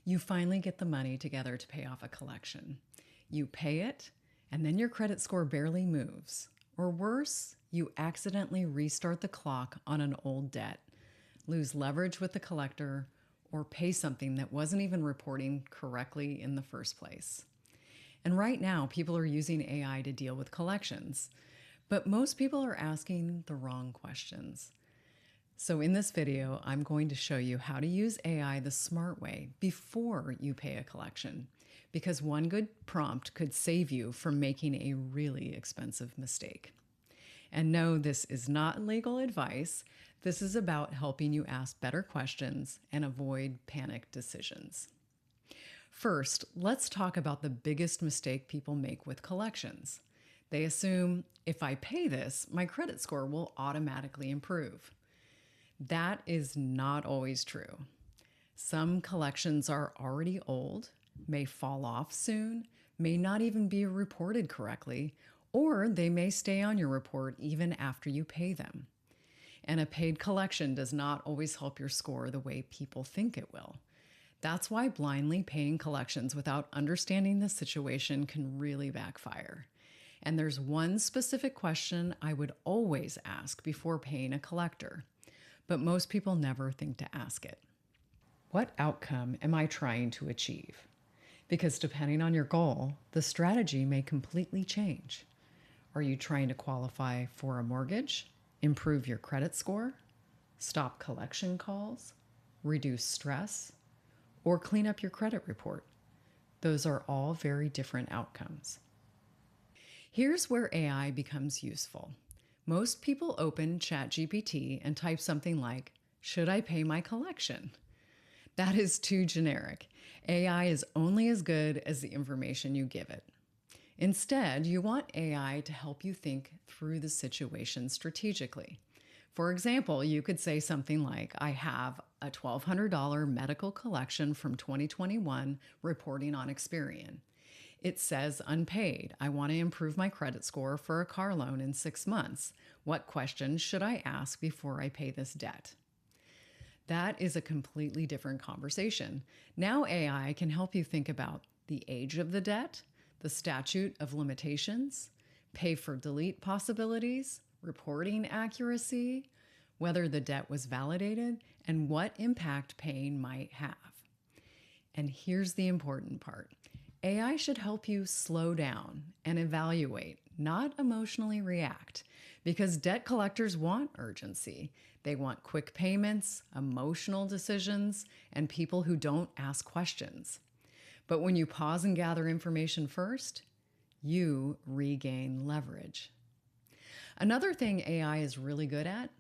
You finally get the money together to pay off a collection. You pay it, and then your credit score barely moves. Or worse, you accidentally restart the clock on an old debt, lose leverage with the collector, or pay something that wasn't even reporting correctly in the first place. And right now, people are using AI to deal with collections, but most people are asking the wrong questions. So in this video, I'm going to show you how to use AI the smart way before you pay a collection, because one good prompt could save you from making a really expensive mistake. And no, this is not legal advice. This is about helping you ask better questions and avoid panic decisions. First, let's talk about the biggest mistake people make with collections. They assume, if I pay this, my credit score will automatically improve. That is not always true. Some collections are already old, may fall off soon, may not even be reported correctly, or they may stay on your report even after you pay them. And a paid collection does not always help your score the way people think it will. That's why blindly paying collections without understanding the situation can really backfire. And there's one specific question I would always ask before paying a collector, but most people never think to ask it. What outcome am I trying to achieve? Because depending on your goal, the strategy may completely change. Are you trying to qualify for a mortgage, improve your credit score, stop collection calls, reduce stress, or clean up your credit report? Those are all very different outcomes. Here's where AI becomes useful. Most people open ChatGPT and type something like, "Should I pay my collection?" That is too generic. AI is only as good as the information you give it. Instead, you want AI to help you think through the situation strategically. For example, you could say something like, I have a $1,200 medical collection from 2021 reporting on Experian. It says unpaid. I want to improve my credit score for a car loan in 6 months. What questions should I ask before I pay this debt? That is a completely different conversation. Now AI can help you think about the age of the debt, the statute of limitations, pay for delete possibilities, reporting accuracy, whether the debt was validated, and what impact paying might have. And here's the important part. AI should help you slow down and evaluate, not emotionally react, because debt collectors want urgency. They want quick payments, emotional decisions, and people who don't ask questions. But when you pause and gather information first, you regain leverage. Another thing AI is really good at,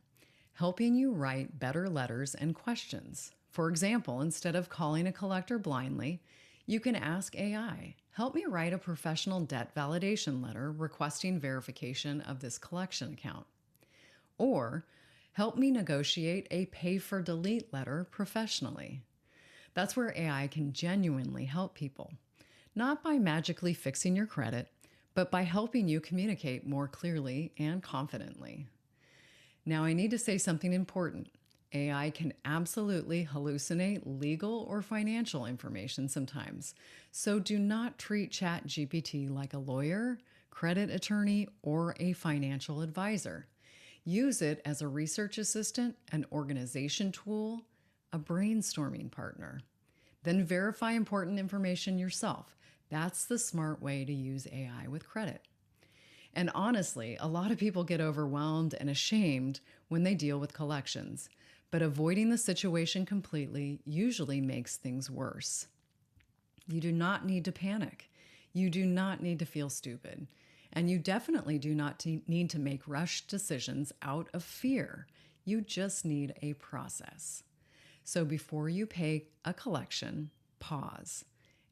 helping you write better letters and questions. For example, instead of calling a collector blindly, you can ask AI, help me write a professional debt validation letter requesting verification of this collection account. Or, help me negotiate a pay for delete letter professionally. That's where AI can genuinely help people, not by magically fixing your credit, but by helping you communicate more clearly and confidently. Now, I need to say something important. AI can absolutely hallucinate legal or financial information sometimes, so do not treat ChatGPT like a lawyer, credit attorney, or a financial advisor. Use it as a research assistant, an organization tool, a brainstorming partner. Then verify important information yourself. That's the smart way to use AI with credit. And honestly, a lot of people get overwhelmed and ashamed when they deal with collections, but avoiding the situation completely usually makes things worse. You do not need to panic. You do not need to feel stupid. And you definitely do not need to make rushed decisions out of fear. You just need a process. So before you pay a collection, pause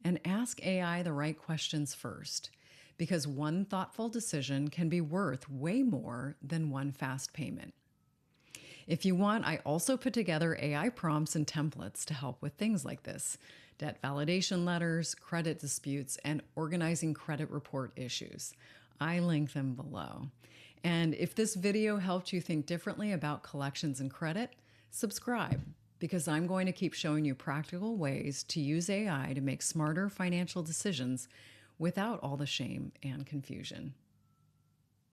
and ask AI the right questions first, because one thoughtful decision can be worth way more than one fast payment. If you want, I also put together AI prompts and templates to help with things like this: debt validation letters, credit disputes, and organizing credit report issues. I link them below. And if this video helped you think differently about collections and credit, subscribe. because I'm going to keep showing you practical ways to use AI to make smarter financial decisions without all the shame and confusion.